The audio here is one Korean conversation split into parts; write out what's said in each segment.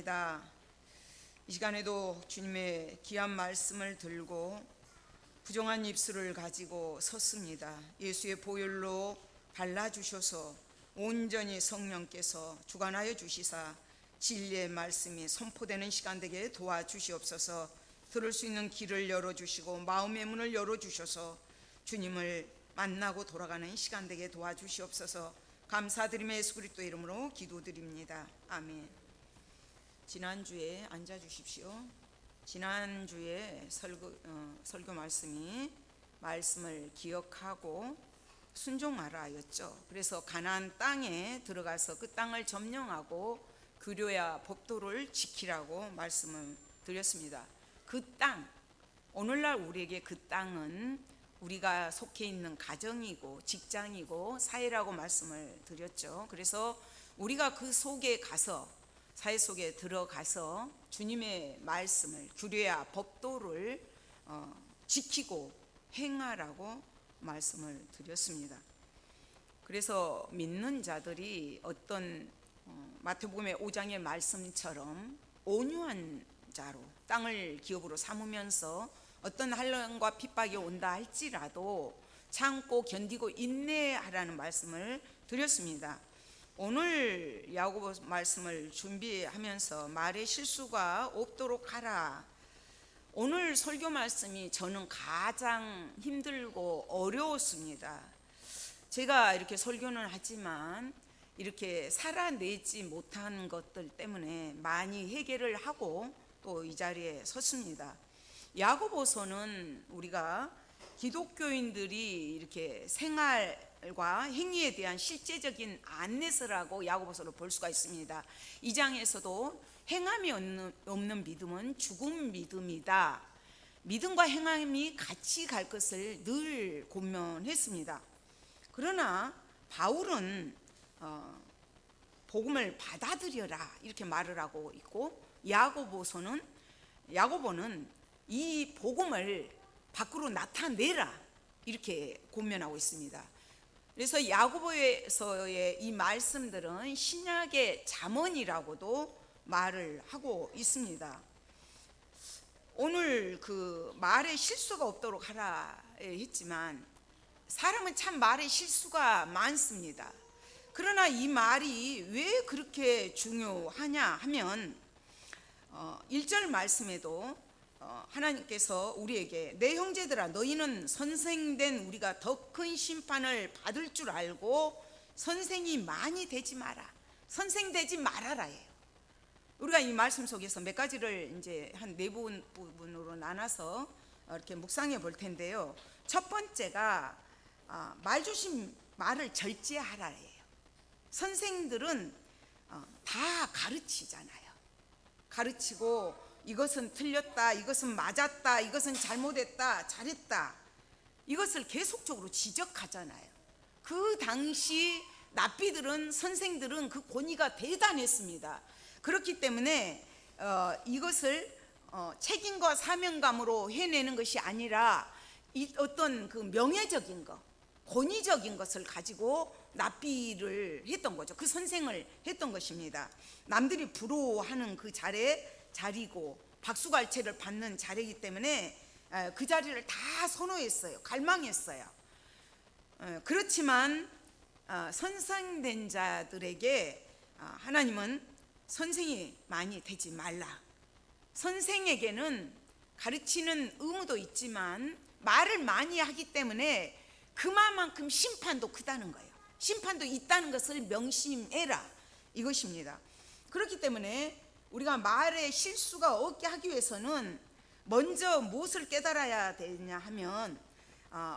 감사합니다. 이 시간에도 주님의 귀한 말씀을 들고 부정한 입술을 가지고 섰습니다. 예수의 보혈로 발라주셔서 온전히 성령께서 주관하여 주시사 진리의 말씀이 선포되는 시간 되게 도와주시옵소서. 들을 수 있는 길을 열어주시고 마음의 문을 열어주셔서 주님을 만나고 돌아가는 시간 되게 도와주시옵소서. 감사드리며 예수 그리스도의 이름으로 기도드립니다. 아멘. 지난주에 앉아주십시오. 지난주에 설교 말씀을 기억하고 순종하라 였죠. 그래서 가나안 땅에 들어가서 그 땅을 점령하고 규례와 법도를 지키라고 말씀을 드렸습니다. 그 땅, 오늘날 우리에게 그 땅은 우리가 속해 있는 가정이고 직장이고 사회라고 말씀을 드렸죠. 그래서 우리가 그 속에 가서, 사회 속에 들어가서 주님의 말씀을, 규례와 법도를 지키고 행하라고 말씀을 드렸습니다. 그래서 믿는 자들이 어떤 마태복음의 5장의 말씀처럼 온유한 자로 땅을 기업으로 삼으면서 어떤 환난과 핍박이 온다 할지라도 참고 견디고 인내하라는 말씀을 드렸습니다. 오늘 야고보 말씀을 준비하면서 말의 실수가 없도록 하라. 오늘 설교 말씀이 저는 가장 힘들고 어려웠습니다. 제가 이렇게 설교는 하지만 이렇게 살아내지 못한 것들 때문에 많이 회개를 하고 또 이 자리에 섰습니다. 야고보서는 우리가 기독교인들이 이렇게 생활과 행위에 대한 실제적인 안내서라고 야고보서를 볼 수가 있습니다. 이 장에서도 행함이 없는 믿음은 죽은 믿음이다. 믿음과 행함이 같이 갈 것을 늘 권면했습니다. 그러나 바울은 복음을 받아들여라 이렇게 말을 하고 있고, 야고보는 이 복음을 밖으로 나타내라 이렇게 권면하고 있습니다. 그래서 야고보서의 이 말씀들은 신약의 잠언이라고도 말을 하고 있습니다. 오늘 그 말에 실수가 없도록 하라 했지만 사람은 참 말에 실수가 많습니다. 그러나 이 말이 왜 그렇게 중요하냐 하면 1절 말씀에도 하나님께서 우리에게 내 형제들아 너희는 선생된 우리가 더 큰 심판을 받을 줄 알고 선생이 많이 되지 마라, 선생되지 말아라 해요. 우리가 이 말씀 속에서 몇 가지를 이제 한 4부분으로 나눠서 이렇게 묵상해 볼 텐데요. 첫 번째가 말 주신 말을 절제하라 해요. 선생들은 다 가르치잖아요. 가르치고 이것은 틀렸다, 이것은 맞았다, 이것은 잘못했다, 잘했다, 이것을 계속적으로 지적하잖아요. 그 당시 납비들은, 선생들은 그 권위가 대단했습니다. 그렇기 때문에 이것을 책임과 사명감으로 해내는 것이 아니라 어떤 그 명예적인 것, 권위적인 것을 가지고 납비를 했던 거죠. 그 선생을 했던 것입니다. 남들이 부러워하는 그 자리고 박수갈채를 받는 자리이기 때문에 그 자리를 다 선호했어요. 갈망했어요. 그렇지만 선생된 자들에게 하나님은 선생이 많이 되지 말라. 선생에게는 가르치는 의무도 있지만 말을 많이 하기 때문에 그만큼 심판도 크다는 거예요. 심판도 있다는 것을 명심해라 이것입니다. 그렇기 때문에 우리가 말에 실수가 없게 하기 위해서는 먼저 무엇을 깨달아야 되냐 하면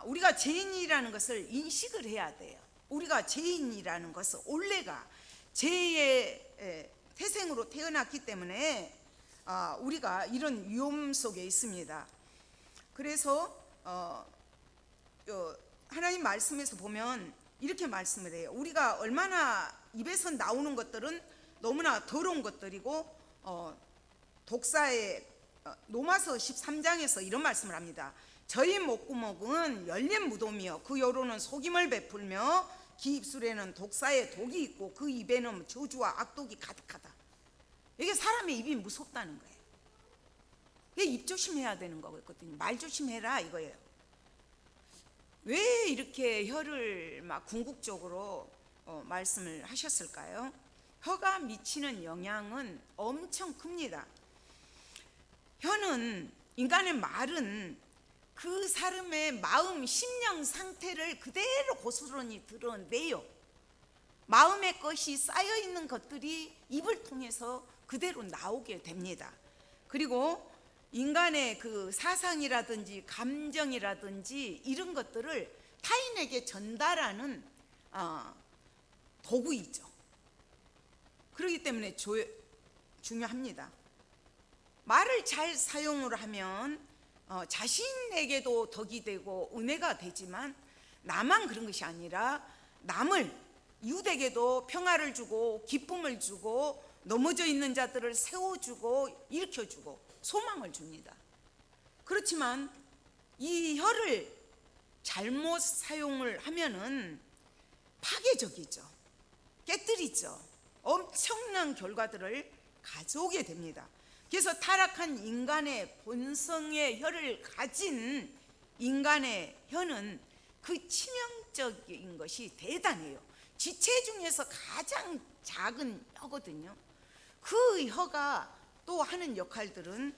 우리가 죄인이라는 것을 인식을 해야 돼요. 우리가 죄인이라는 것은 원래가 죄의 태생으로 태어났기 때문에 우리가 이런 위험 속에 있습니다. 그래서 하나님 말씀에서 보면 이렇게 말씀을 해요. 우리가 얼마나 입에서 나오는 것들은 너무나 더러운 것들이고, 독사의 로마서 13장에서 이런 말씀을 합니다. 저희 목구멍은 열린 무덤이요 그 여로는 속임을 베풀며 기 입술에는 독사의 독이 있고 그 입에는 저주와 악독이 가득하다. 이게 사람의 입이 무섭다는 거예요. 이게 입 조심해야 되는 거거든요. 말 조심해라 이거예요. 왜 이렇게 혀를 막 궁극적으로 말씀을 하셨을까요? 혀가 미치는 영향은 엄청 큽니다. 혀는, 인간의 말은 그 사람의 마음, 심령 상태를 그대로 고스란히 드러내요. 마음의 것이 쌓여있는 것들이 입을 통해서 그대로 나오게 됩니다. 그리고 인간의 그 사상이라든지 감정이라든지 이런 것들을 타인에게 전달하는 도구이죠. 그렇기 때문에 중요합니다. 말을 잘 사용을 하면 자신에게도 덕이 되고 은혜가 되지만 나만 그런 것이 아니라 남을, 이웃에게도 평화를 주고 기쁨을 주고 넘어져 있는 자들을 세워주고 일으켜주고 소망을 줍니다. 그렇지만 이 혀를 잘못 사용을 하면은 파괴적이죠. 깨뜨리죠. 엄청난 결과들을 가져오게 됩니다. 그래서 타락한 인간의 본성의 혀를 가진 인간의 혀는 그 치명적인 것이 대단해요. 지체 중에서 가장 작은 혀거든요. 그 혀가 또 하는 역할들은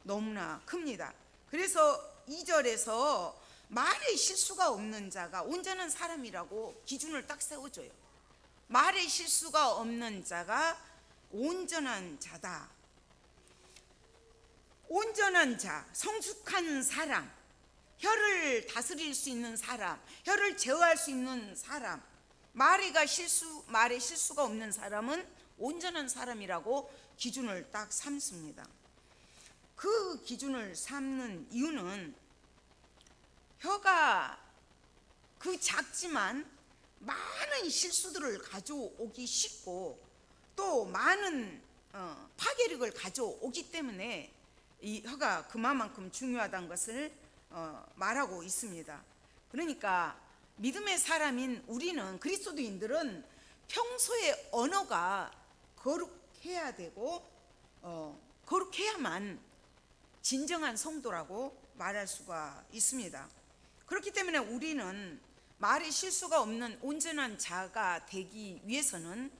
너무나 큽니다. 그래서 2절에서 말에 실수가 없는 자가 온전한 사람이라고 기준을 딱 세워줘요. 말에 실수가 없는 자가 온전한 자다. 온전한 자, 성숙한 사람, 혀를 다스릴 수 있는 사람, 혀를 제어할 수 있는 사람, 말에 실수가 없는 사람은 온전한 사람이라고 기준을 딱 삼습니다. 그 기준을 삼는 이유는 혀가 그 작지만 많은 실수들을 가져오기 쉽고 또 많은 파괴력을 가져오기 때문에 이 혀가 그만큼 중요하다는 것을 말하고 있습니다. 그러니까 믿음의 사람인 우리는, 그리스도인들은 평소에 언어가 거룩해야 되고 거룩해야만 진정한 성도라고 말할 수가 있습니다. 그렇기 때문에 우리는 말에 실수가 없는 온전한 자가 되기 위해서는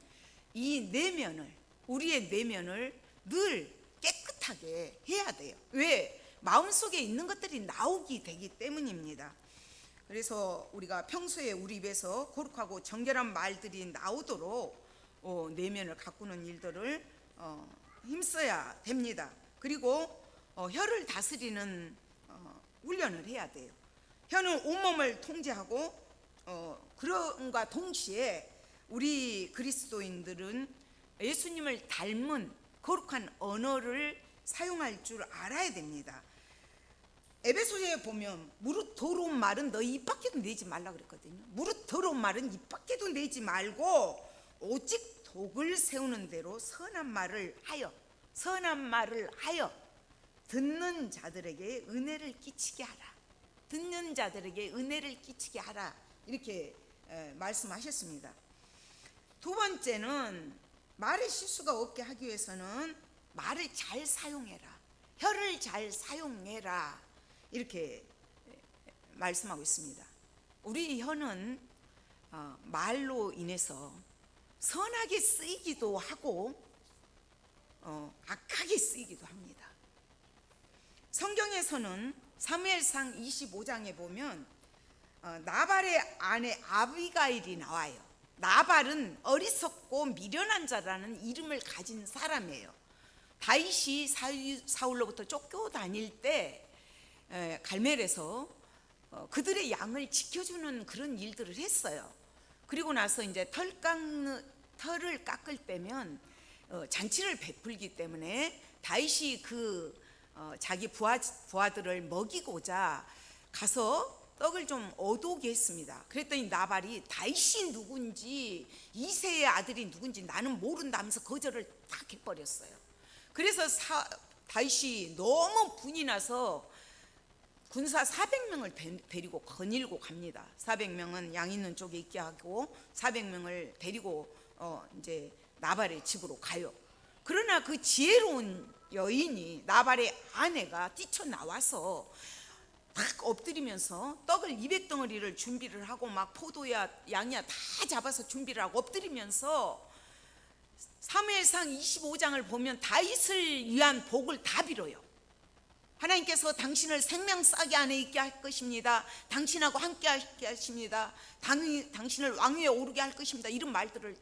이 내면을, 우리의 내면을 늘 깨끗하게 해야 돼요. 왜? 마음속에 있는 것들이 나오게 되기 때문입니다. 그래서 우리가 평소에 우리 입에서 거룩하고 정결한 말들이 나오도록 내면을 가꾸는 일들을 힘써야 됩니다. 그리고 혀를 다스리는 훈련을 해야 돼요. 혀는 온몸을 통제하고 그런과 동시에 우리 그리스도인들은 예수님을 닮은 거룩한 언어를 사용할 줄 알아야 됩니다. 에베소서에 보면 무릇 더러운 말은 너희 입 밖에도 내지 말라 그랬거든요. 무릇 더러운 말은 입 밖에도 내지 말고 오직 독을 세우는 대로 선한 말을 하여 듣는 자들에게 은혜를 끼치게 하라. 듣는 자들에게 은혜를 끼치게 하라. 이렇게 말씀하셨습니다. 두 번째는 말의 실수가 없게 하기 위해서는 말을 잘 사용해라. 혀를 잘 사용해라. 이렇게 말씀하고 있습니다. 우리 혀는 말로 인해서 선하게 쓰이기도 하고 악하게 쓰이기도 합니다. 성경에서는 사무엘상 25장에 보면 나발의 아내 아비가일이 나와요. 나발은 어리석고 미련한 자라는 이름을 가진 사람이에요. 다윗이 사울로부터 쫓겨다닐 때 갈멜에서 그들의 양을 지켜주는 그런 일들을 했어요. 그리고 나서 이제 털을 깎을 때면 잔치를 베풀기 때문에 다윗이 자기 부하들을 먹이고자 가서 떡을 좀 얻어오게 했습니다. 그랬더니 나발이 다윗이 누군지, 이새의 아들이 누군지 나는 모른다면서 거절을 딱 해버렸어요. 그래서 다윗이 너무 분이 나서 군사 400명을 데리고 거닐고 갑니다. 400명은 양 있는 쪽에 있게 하고 400명을 데리고 이제 나발의 집으로 가요. 그러나 그 지혜로운 여인이 나발의 아내가 뛰쳐나와서 딱 엎드리면서 떡을 200덩어리를 준비를 하고 막 포도야 양이야 다 잡아서 준비를 하고 엎드리면서 사무엘상 25장을 보면 다윗을 위한 복을 다 빌어요. 하나님께서 당신을 생명싸게 안에 있게 할 것입니다. 당신하고 함께 하게 하십니다. 당신을 왕위에 오르게 할 것입니다. 이런 말들을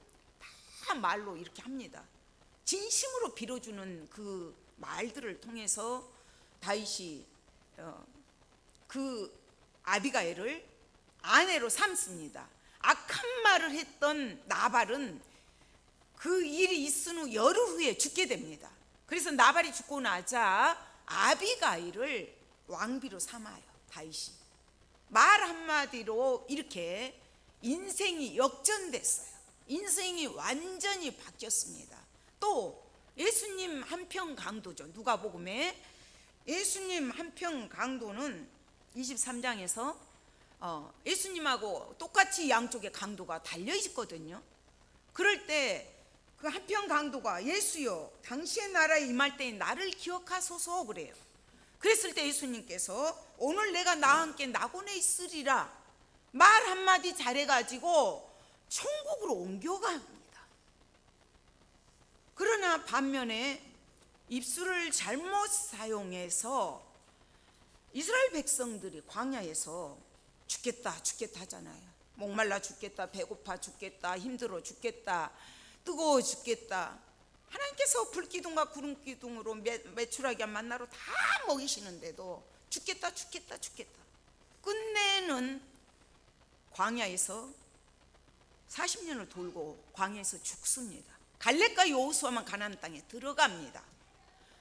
다 말로 이렇게 합니다. 진심으로 빌어주는 그 말들을 통해서 다윗이 그 아비가일을 아내로 삼습니다. 악한 말을 했던 나발은 그 일이 있은 후 열흘 후에 죽게 됩니다. 그래서 나발이 죽고 나자 아비가일을 왕비로 삼아요. 다윗이 말 한마디로 이렇게 인생이 역전됐어요. 인생이 완전히 바뀌었습니다. 또 예수님 한평 강도죠. 누가복음에 예수님 한평 강도는 23장에서 예수님하고 똑같이 양쪽에 강도가 달려 있거든요. 그럴 때 그 한평 강도가 예수여 당신의 나라에 임할 때에 나를 기억하소서 그래요. 그랬을 때 예수님께서 오늘 내가 나와 함께 낙원에 있으리라 말 한마디 잘해가지고 천국으로 옮겨갑니다. 그러나 반면에 입술을 잘못 사용해서 이스라엘 백성들이 광야에서 죽겠다 죽겠다 하잖아요. 목말라 죽겠다, 배고파 죽겠다, 힘들어 죽겠다, 뜨거워 죽겠다. 하나님께서 불기둥과 구름기둥으로 메추라기와 만나로 다 먹이시는데도 죽겠다 죽겠다 죽겠다. 끝내는 광야에서 40년을 돌고 광야에서 죽습니다. 갈렙과 여호수아만 가나안 땅에 들어갑니다.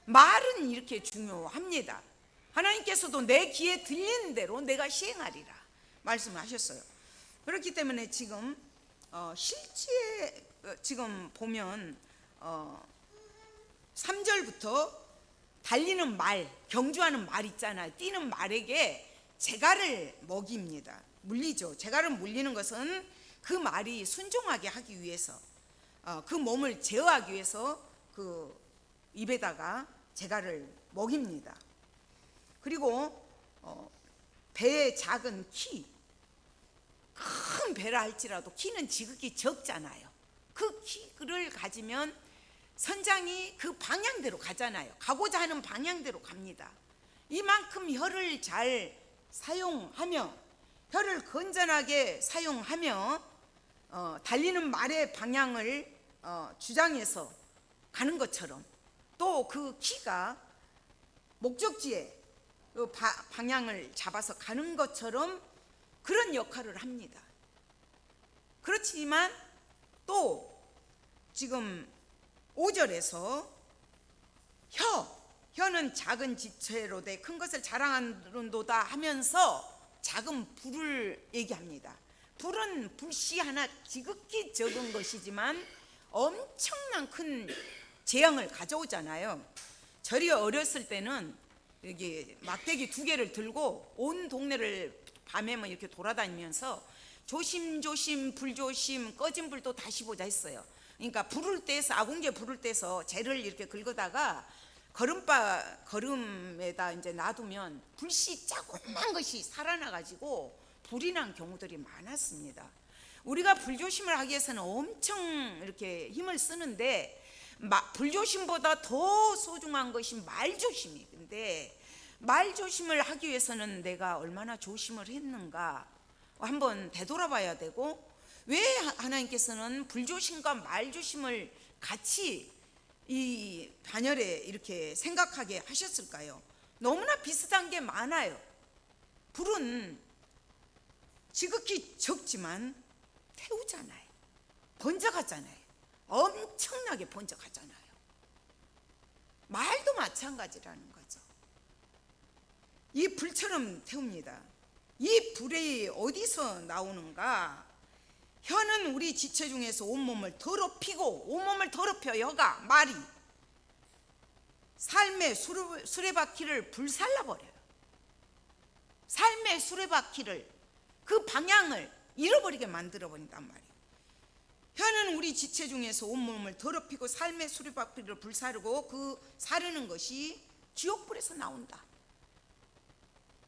말은 이렇게 중요합니다. 하나님께서도 내 귀에 들리는 대로 내가 시행하리라 말씀하셨어요. 그렇기 때문에 지금 실제 지금 보면 3절부터 달리는 말, 경주하는 말 있잖아요. 뛰는 말에게 재갈을 먹입니다. 물리죠. 재갈을 물리는 것은 그 말이 순종하게 하기 위해서, 그 몸을 제어하기 위해서 그 입에다가 재갈을 먹입니다. 그리고 배의 작은 키, 큰 배라 할지라도 키는 지극히 적잖아요. 그 키를 가지면 선장이 그 방향대로 가잖아요. 가고자 하는 방향대로 갑니다. 이만큼 혀를 잘 사용하며, 혀를 건전하게 사용하며 달리는 말의 방향을 주장해서 가는 것처럼, 또 그 키가 목적지에 그 방향을 잡아서 가는 것처럼 그런 역할을 합니다. 그렇지만 또 지금 5절에서 혀는 작은 지체로 돼 큰 것을 자랑하는도다 하면서 작은 불을 얘기합니다. 불은 불씨 하나 지극히 적은 것이지만 엄청난 큰 재앙을 가져오잖아요. 저리 어렸을 때는 여기 막대기 2개를 들고 온 동네를 밤에만 이렇게 돌아다니면서 조심조심 불조심 꺼진 불도 다시 보자 했어요. 그러니까 불을 떼서 아궁기에 불을 떼서 재를 이렇게 긁어다가 걸음에다 이제 놔두면 불씨 조그만 것이 살아나가지고 불이 난 경우들이 많았습니다. 우리가 불조심을 하기 위해서는 엄청 이렇게 힘을 쓰는데 불조심보다 더 소중한 것이 말조심이. 근데 말조심을 하기 위해서는 내가 얼마나 조심을 했는가 한번 되돌아봐야 되고, 왜 하나님께서는 불조심과 말조심을 같이 이 반열에 이렇게 생각하게 하셨을까요? 너무나 비슷한 게 많아요. 불은 지극히 적지만 태우잖아요. 번져가잖아요. 엄청나게 번져가잖아요. 말도 마찬가지라는 거죠. 이 불처럼 태웁니다. 이 불이 어디서 나오는가? 혀는 우리 지체 중에서 온몸을 더럽히고, 온몸을 더럽혀 혀가, 말이 삶의 수레바퀴를 불살라버려요. 삶의 수레바퀴를, 그 방향을 잃어버리게 만들어버린단 말이에요. 혀는 우리 지체 중에서 온몸을 더럽히고 삶의 수리바퀴를 불사르고 그 사르는 것이 지옥불에서 나온다.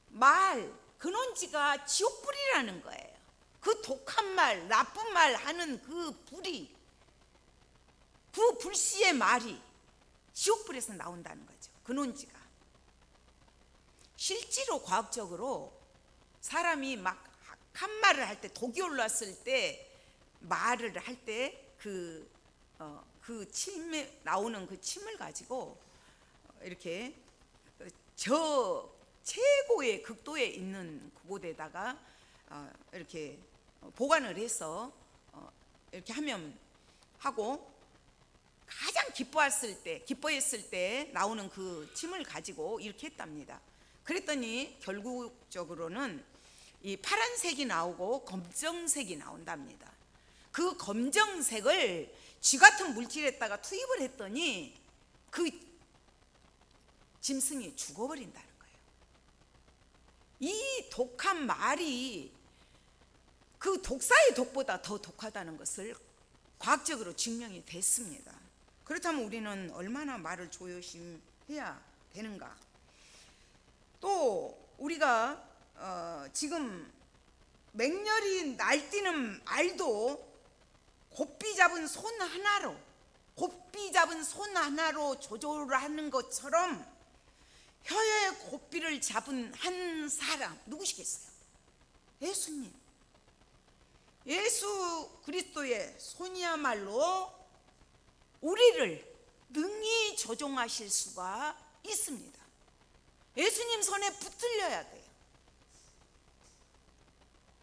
말, 근원지가 지옥불이라는 거예요. 그 독한 말, 나쁜 말 하는 그 불이, 그 불씨의 말이 지옥불에서 나온다는 거죠. 근원지가. 실제로 과학적으로 사람이 막 한 말을 할 때, 독이 올랐을 때, 말을 할 때 그 침에 나오는 그 침을 가지고 이렇게 저 최고의 극도에 있는 그곳에다가 이렇게 보관을 해서 이렇게 하면 하고, 가장 기뻐했을 때 나오는 그 침을 가지고 이렇게 했답니다. 그랬더니 결국적으로는 이 파란색이 나오고 검정색이 나온답니다. 그 검정색을 쥐 같은 물질에다가 투입을 했더니 그 짐승이 죽어버린다는 거예요. 이 독한 말이 그 독사의 독보다 더 독하다는 것을 과학적으로 증명이 됐습니다. 그렇다면 우리는 얼마나 말을 조심해야 되는가? 또 우리가 지금 맹렬히 날뛰는 말도 곱비 잡은 손 하나로 조절을 하는 것처럼 혀의 곱비를 잡은 한 사람 누구시겠어요? 예수님. 예수 그리스도의 손이야말로 우리를 능히 조종하실 수가 있습니다. 예수님 손에 붙들려야 돼요.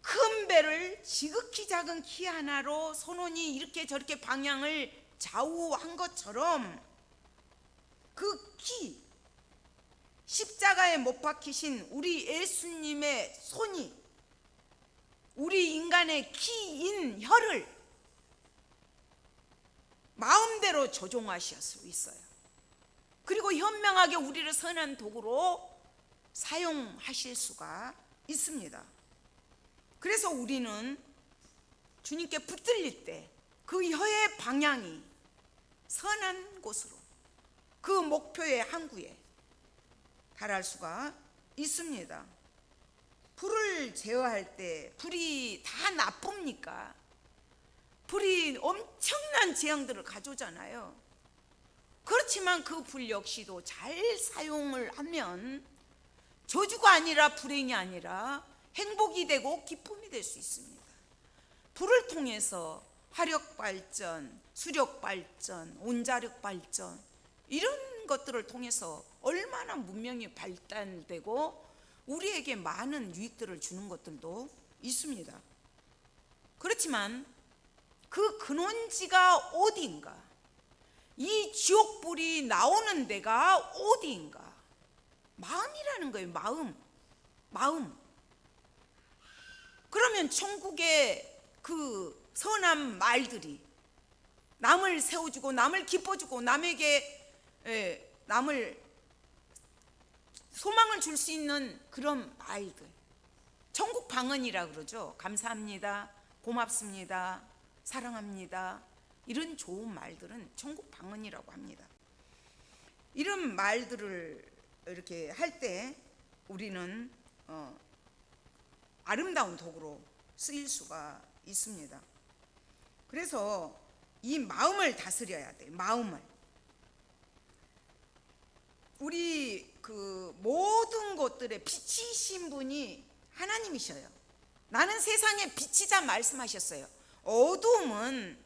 큰 배를 지극히 작은 키 하나로 선원이 이렇게 저렇게 방향을 좌우한 것처럼 그 키, 십자가에 못 박히신 우리 예수님의 손이 우리 인간의 키인 혀를 마음대로 조종하실 수 있어요. 그리고 현명하게 우리를 선한 도구로 사용하실 수가 있습니다. 그래서 우리는 주님께 붙들릴 때 그 혀의 방향이 선한 곳으로, 그 목표의 항구에 달할 수가 있습니다. 불을 제어할 때 불이 다 나쁩니까? 불이 엄청난 재앙들을 가져오잖아요. 그렇지만 그 불 역시도 잘 사용을 하면 저주가 아니라 불행이 아니라 행복이 되고 기쁨이 될 수 있습니다. 불을 통해서 화력 발전, 수력 발전, 원자력 발전, 이런 것들을 통해서 얼마나 문명이 발달되고 우리에게 많은 유익들을 주는 것들도 있습니다. 그렇지만 그 근원지가 어디인가, 이 지옥불이 나오는 데가 어디인가? 마음이라는 거예요. 마음. 그러면 천국의 그 선한 말들이 남을 세워주고 남을 기뻐주고 남에게 남을 소망을 줄 수 있는 그런 말들, 천국 방언이라 그러죠. 감사합니다, 고맙습니다, 사랑합니다, 이런 좋은 말들은 천국 방언이라고 합니다. 이런 말들을 이렇게 할 때 우리는 아름다운 도구로 쓰일 수가 있습니다. 그래서 이 마음을 다스려야 돼요. 마음을. 우리 그 모든 것들의 빛이신 분이 하나님이셔요. 나는 세상의 빛이자 말씀하셨어요. 어두움은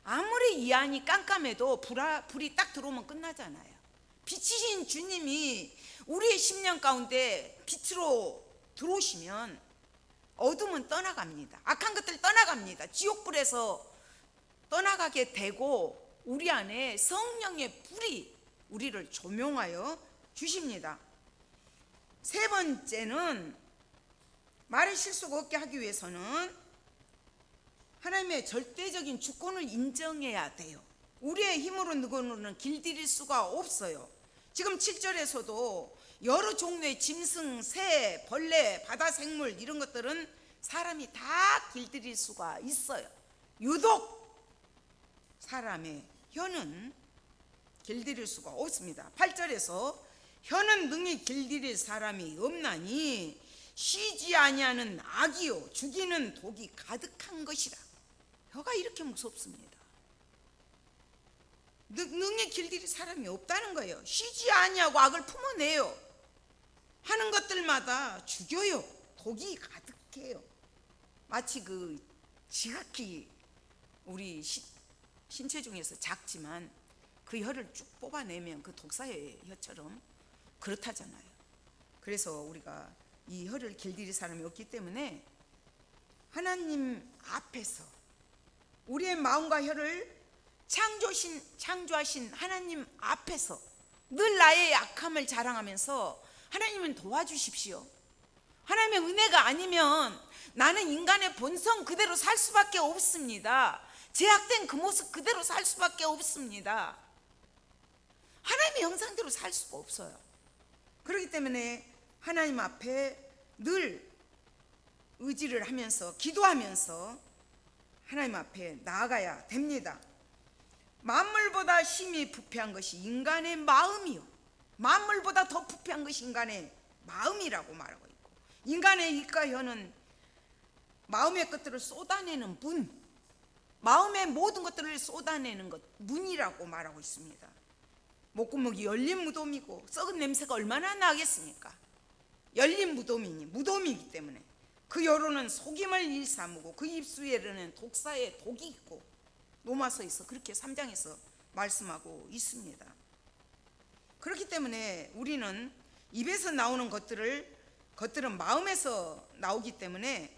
아무리 이 안이 깜깜해도 불이 딱 들어오면 끝나잖아요. 빛이신 주님이 우리의 심령 가운데 빛으로 들어오시면 어둠은 떠나갑니다. 악한 것들 떠나갑니다. 지옥불에서 떠나가게 되고 우리 안에 성령의 불이 우리를 조명하여 주십니다. 세 번째는 말의 실수가 없게 하기 위해서는 하나님의 절대적인 주권을 인정해야 돼요. 우리의 힘으로 누구는 길들일 수가 없어요. 지금 7절에서도 여러 종류의 짐승, 새, 벌레, 바다 생물 이런 것들은 사람이 다 길들일 수가 있어요. 유독 사람의 혀는 길들일 수가 없습니다. 8절에서 혀는 능히 길들일 사람이 없나니 쉬지 아니하는 악이요 죽이는 독이 가득한 것이라. 혀가 이렇게 무섭습니다. 능히 길들일 사람이 없다는 거예요. 쉬지 아니하고 악을 품어내요. 하는 것들마다 죽여요. 독이 가득해요. 마치 그 지극히 우리 신체 중에서 작지만 그 혀를 쭉 뽑아내면 그 독사의 혀처럼 그렇다잖아요. 그래서 우리가 이 혀를 길들일 사람이 없기 때문에 하나님 앞에서 우리의 마음과 혀를 창조하신 하나님 앞에서 늘 나의 약함을 자랑하면서 하나님은 도와주십시오. 하나님의 은혜가 아니면 나는 인간의 본성 그대로 살 수밖에 없습니다. 제약된 그 모습 그대로 살 수밖에 없습니다. 하나님의 형상대로 살 수가 없어요. 그렇기 때문에 하나님 앞에 늘 의지를 하면서 기도하면서 하나님 앞에 나아가야 됩니다. 만물보다 심히 부패한 것이 인간의 마음이요, 만물보다 더 부패한 것이 인간의 마음이라고 말하고 있고, 인간의 입과 혀는 마음의 것들을 쏟아내는 문, 마음의 모든 것들을 쏟아내는 것, 문이라고 말하고 있습니다. 목구멍이 열린 무덤이고 썩은 냄새가 얼마나 나겠습니까? 열린 무덤이니 무덤이기 때문에 그 혀로는 속임을 일삼고 그 입수에는 독사의 독이 있고, 로마서에서 그렇게 3장에서 말씀하고 있습니다. 그렇기 때문에 우리는 입에서 나오는 것들은 마음에서 나오기 때문에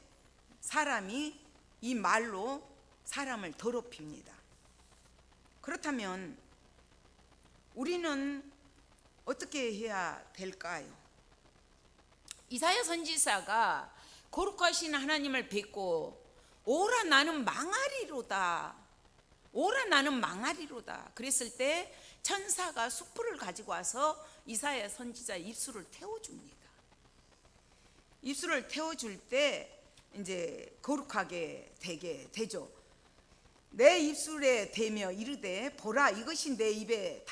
사람이 이 말로 사람을 더럽힙니다. 그렇다면 우리는 어떻게 해야 될까요? 이사야 선지자가 거룩하신 하나님을 뵙고 오라 나는 망하리로다, 오라 나는 망하리로다 그랬을 때 천사가 숯불을 가지고 와서 이사야 선지자의 입술을 태워줍니다. 입술을 태워줄 때 이제 거룩하게 되게 되죠. 내 입술에 대며 이르되 보라 이것이 내 입에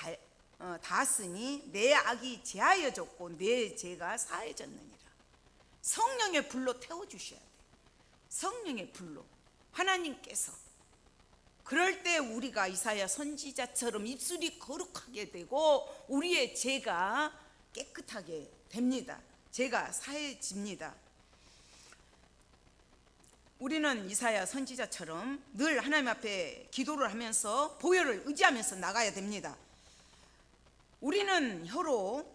닿았으니 내 악이 제하여졌고 내 죄가 사해졌느니라. 성령의 불로 태워주셔야 돼요. 성령의 불로 하나님께서. 그럴 때 우리가 이사야 선지자처럼 입술이 거룩하게 되고 우리의 죄가 깨끗하게 됩니다. 죄가 사해집니다. 우리는 이사야 선지자처럼 늘 하나님 앞에 기도를 하면서 보혈을 의지하면서 나가야 됩니다. 우리는 혀로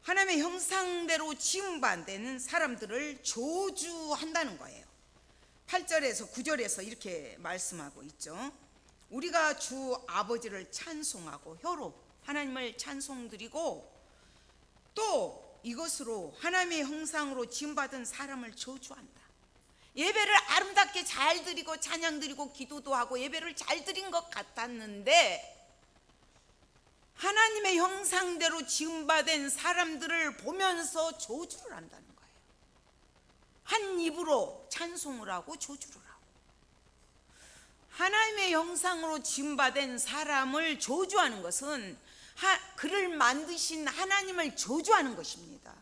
하나님의 형상대로 지음받는 사람들을 저주한다는 거예요. 8절에서 9절에서 이렇게 말씀하고 있죠. 우리가 주 아버지를 찬송하고 혀로 하나님을 찬송드리고 또 이것으로 하나님의 형상으로 지음받은 사람을 저주한다. 예배를 아름답게 잘 드리고 찬양 드리고 기도도 하고 예배를 잘 드린 것 같았는데 하나님의 형상대로 지음받은 사람들을 보면서 저주를 한다는 거예요. 한 입으로 찬송을 하고 저주를 하고. 하나님의 형상으로 지음받은 사람을 저주하는 것은 그를 만드신 하나님을 저주하는 것입니다.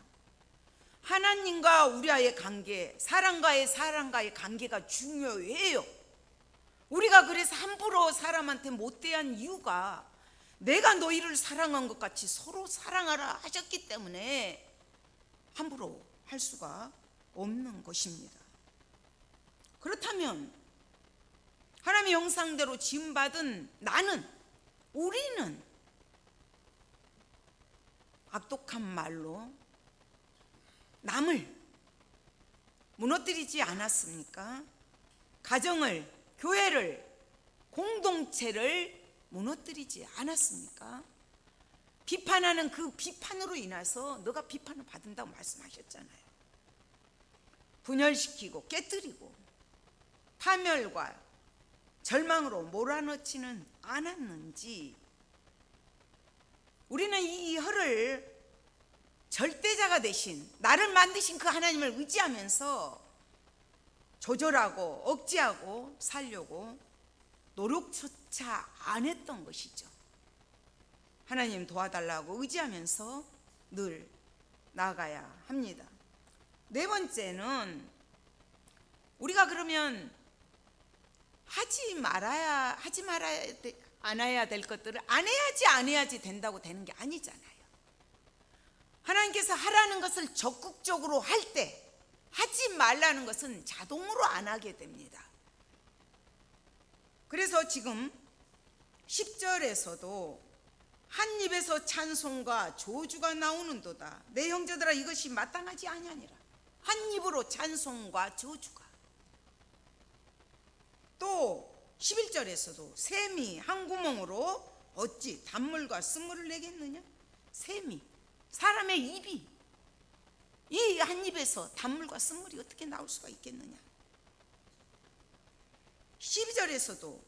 하나님과 우리와의 관계, 사람과의 관계가 중요해요. 우리가 그래서 함부로 사람한테 못대한 이유가 내가 너희를 사랑한 것 같이 서로 사랑하라 하셨기 때문에 함부로 할 수가 없는 것입니다. 그렇다면 하나님의 형상대로 지음받은 우리는 악독한 말로 남을 무너뜨리지 않았습니까? 가정을, 교회를, 공동체를 무너뜨리지 않았습니까? 비판하는 그 비판으로 인해서 너가 비판을 받는다고 말씀하셨잖아요. 분열시키고 깨뜨리고 파멸과 절망으로 몰아넣지는 않았는지, 우리는 이 혀를 절대자가 되신 나를 만드신 그 하나님을 의지하면서 조절하고 억제하고 살려고 자 안 했던 것이죠. 하나님 도와달라고 의지하면서 늘 나아가야 합니다. 네 번째는 우리가 그러면 하지 말아야 안 해야 될 것들을 안 해야지 된다고 되는 게 아니잖아요. 하나님께서 하라는 것을 적극적으로 할 때 하지 말라는 것은 자동으로 안 하게 됩니다. 그래서 지금 10절에서도 한 입에서 찬송과 저주가 나오는도다. 내 형제들아 이것이 마땅하지 아니하니라. 한 입으로 찬송과 저주가. 또 11절에서도 샘이 한 구멍으로 어찌 단물과 쓴물을 내겠느냐. 샘이 사람의 입이 이 한 입에서 단물과 쓴물이 어떻게 나올 수가 있겠느냐. 12절에서도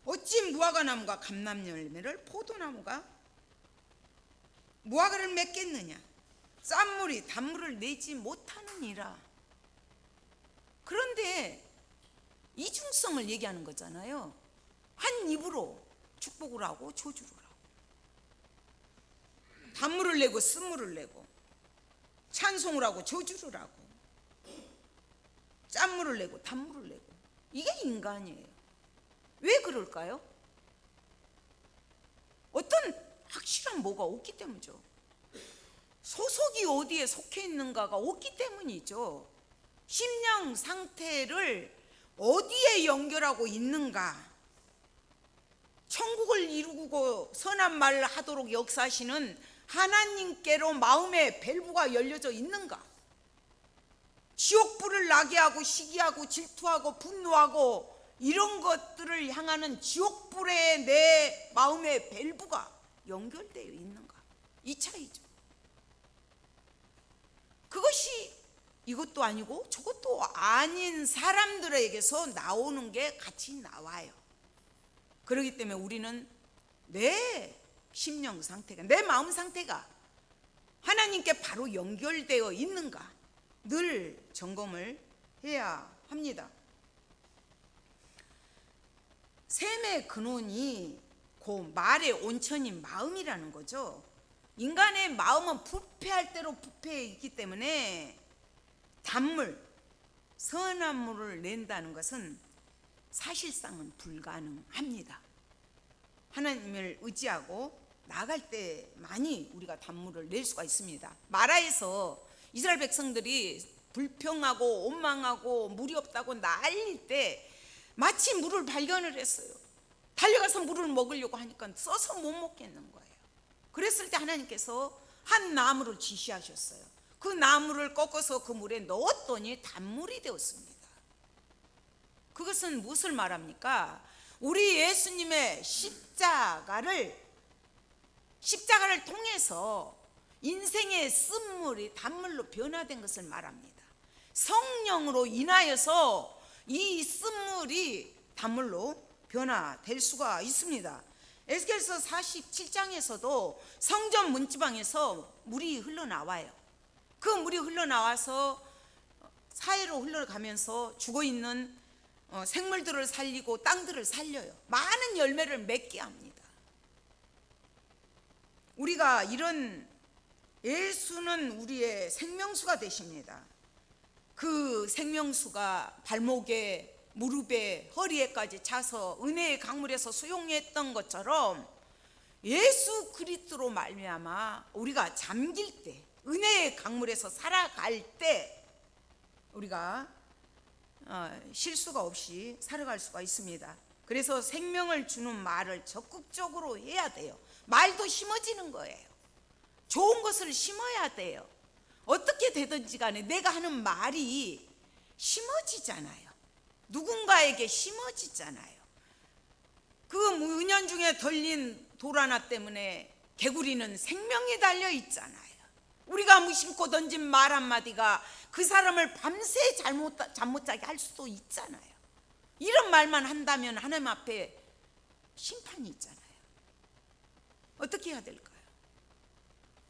어찌 무화과나무가 감람열매를 포도나무가 무화과를 맺겠느냐. 짠물이 단물을 내지 못하느니라. 그런데 이중성을 얘기하는 거잖아요. 한 입으로 축복을 하고 저주를 하고, 단물을 내고 쓴물을 내고, 찬송을 하고 저주를 하고, 짠물을 내고 단물을 내고. 이게 인간이에요. 왜 그럴까요? 어떤 확실한 뭐가 없기 때문이죠. 소속이 어디에 속해 있는가가 없기 때문이죠. 심령 상태를 어디에 연결하고 있는가. 천국을 이루고 선한 말을 하도록 역사하시는 하나님께로 마음의 밸브가 열려져 있는가. 지옥불을 나게 하고 시기하고 질투하고 분노하고 이런 것들을 향하는 지옥불에 내 마음의 밸브가 연결되어 있는가. 이 차이죠. 그것이 이것도 아니고 저것도 아닌 사람들에게서 나오는 게 같이 나와요. 그렇기 때문에 우리는 내 심령 상태가, 내 마음 상태가 하나님께 바로 연결되어 있는가 늘 점검을 해야 합니다. 샘의 근원이 그 말의 온천인 마음이라는 거죠. 인간의 마음은 부패할 대로 부패해 있기 때문에 단물, 선한 물을 낸다는 것은 사실상은 불가능합니다. 하나님을 의지하고 나아갈 때만이 우리가 단물을 낼 수가 있습니다. 마라에서 이스라엘 백성들이 불평하고 원망하고 물이 없다고 난릴 때 마치 물을 발견을 했어요. 달려가서 물을 먹으려고 하니까 써서 못 먹겠는 거예요. 그랬을 때 하나님께서 한 나무를 지시하셨어요. 그 나무를 꺾어서 그 물에 넣었더니 단물이 되었습니다. 그것은 무엇을 말합니까? 우리 예수님의 십자가를 통해서 인생의 쓴물이 단물로 변화된 것을 말합니다. 성령으로 인하여서 이 쓴물이 단물로 변화될 수가 있습니다. 에스겔서 47장에서도 성전 문지방에서 물이 흘러나와요. 그 물이 흘러나와서 사해로 흘러가면서 죽어있는 생물들을 살리고 땅들을 살려요. 많은 열매를 맺게 합니다. 우리가 이런 예수는 우리의 생명수가 되십니다. 그 생명수가 발목에 무릎에 허리에까지 차서 은혜의 강물에서 수용했던 것처럼 예수 그리스도로 말미암아 우리가 잠길 때, 은혜의 강물에서 살아갈 때 우리가 실수가 없이 살아갈 수가 있습니다. 그래서 생명을 주는 말을 적극적으로 해야 돼요. 말도 심어지는 거예요. 좋은 것을 심어야 돼요. 어떻게 되든지 간에 내가 하는 말이 심어지잖아요. 누군가에게 심어지잖아요. 그 은연중에 덜린 돌 하나 때문에 개구리는 생명이 달려 있잖아요. 우리가 무심코 던진 말 한마디가 그 사람을 밤새 잠 못 자게 할 수도 있잖아요. 이런 말만 한다면 하나님 앞에 심판이 있잖아요. 어떻게 해야 될까요?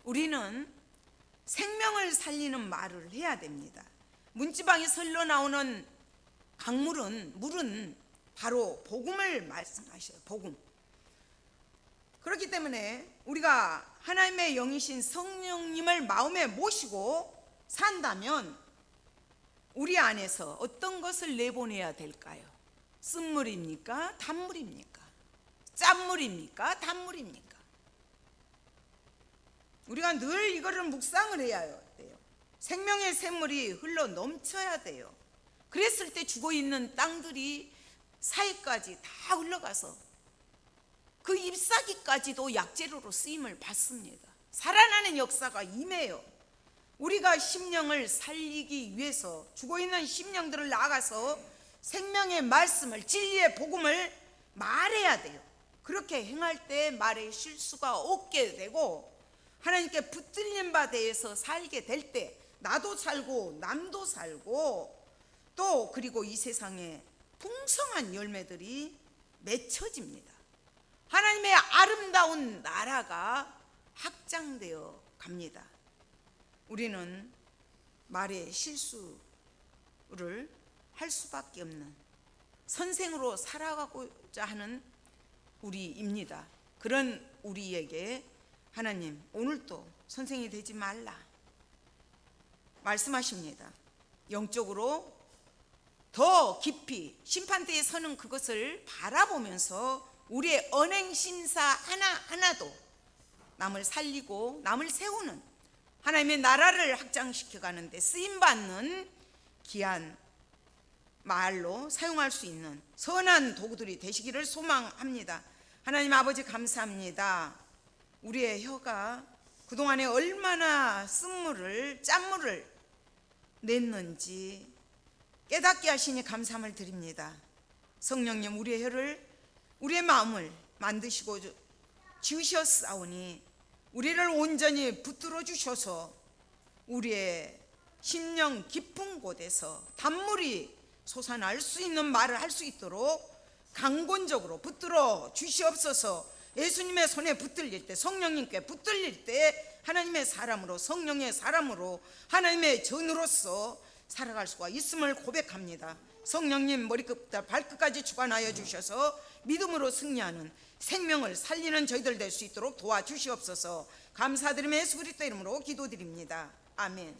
우리는 생명을 살리는 말을 해야 됩니다. 문지방에서 흘러나오는 물은 바로 복음을 말씀하셔요. 복음. 그렇기 때문에 우리가 하나님의 영이신 성령님을 마음에 모시고 산다면 우리 안에서 어떤 것을 내보내야 될까요? 쓴물입니까? 단물입니까? 짠물입니까? 단물입니까? 우리가 늘 이거를 묵상을 해야 돼요. 생명의 샘물이 흘러 넘쳐야 돼요. 그랬을 때 죽어있는 땅들이 사이까지 다 흘러가서 그 잎사귀까지도 약재료로 쓰임을 받습니다. 살아나는 역사가 임해요. 우리가 심령을 살리기 위해서 죽어있는 심령들을 나가서 생명의 말씀을, 진리의 복음을 말해야 돼요. 그렇게 행할 때 말의 실수가 없게 되고 하나님께 붙들린 바 대해서 살게 될 때 나도 살고 남도 살고 또 그리고 이 세상에 풍성한 열매들이 맺혀집니다. 하나님의 아름다운 나라가 확장되어 갑니다. 우리는 말의 실수를 할 수밖에 없는 선생으로 살아가고자 하는 우리입니다. 그런 우리에게 하나님 오늘도 선생이 되지 말라 말씀하십니다. 영적으로 더 깊이 심판대에 서는 그것을 바라보면서 우리의 언행심사 하나하나도 남을 살리고 남을 세우는 하나님의 나라를 확장시켜 가는데 쓰임받는 귀한 말로 사용할 수 있는 선한 도구들이 되시기를 소망합니다. 하나님 아버지 감사합니다. 우리의 혀가 그동안에 얼마나 쓴물을 짠물을 냈는지 깨닫게 하시니 감사함을 드립니다. 성령님 우리의 혀를 우리의 마음을 만드시고 지으셨사오니 우리를 온전히 붙들어 주셔서 우리의 심령 깊은 곳에서 단물이 솟아날 수 있는 말을 할 수 있도록 강권적으로 붙들어 주시옵소서. 예수님의 손에 붙들릴 때 성령님께 붙들릴 때 하나님의 사람으로 성령의 사람으로 하나님의 전으로서 살아갈 수가 있음을 고백합니다. 성령님 머리끝부터 발끝까지 주관하여 주셔서 믿음으로 승리하는 생명을 살리는 저희들 될 수 있도록 도와주시옵소서. 감사드리며 예수 그리스도 이름으로 기도드립니다. 아멘.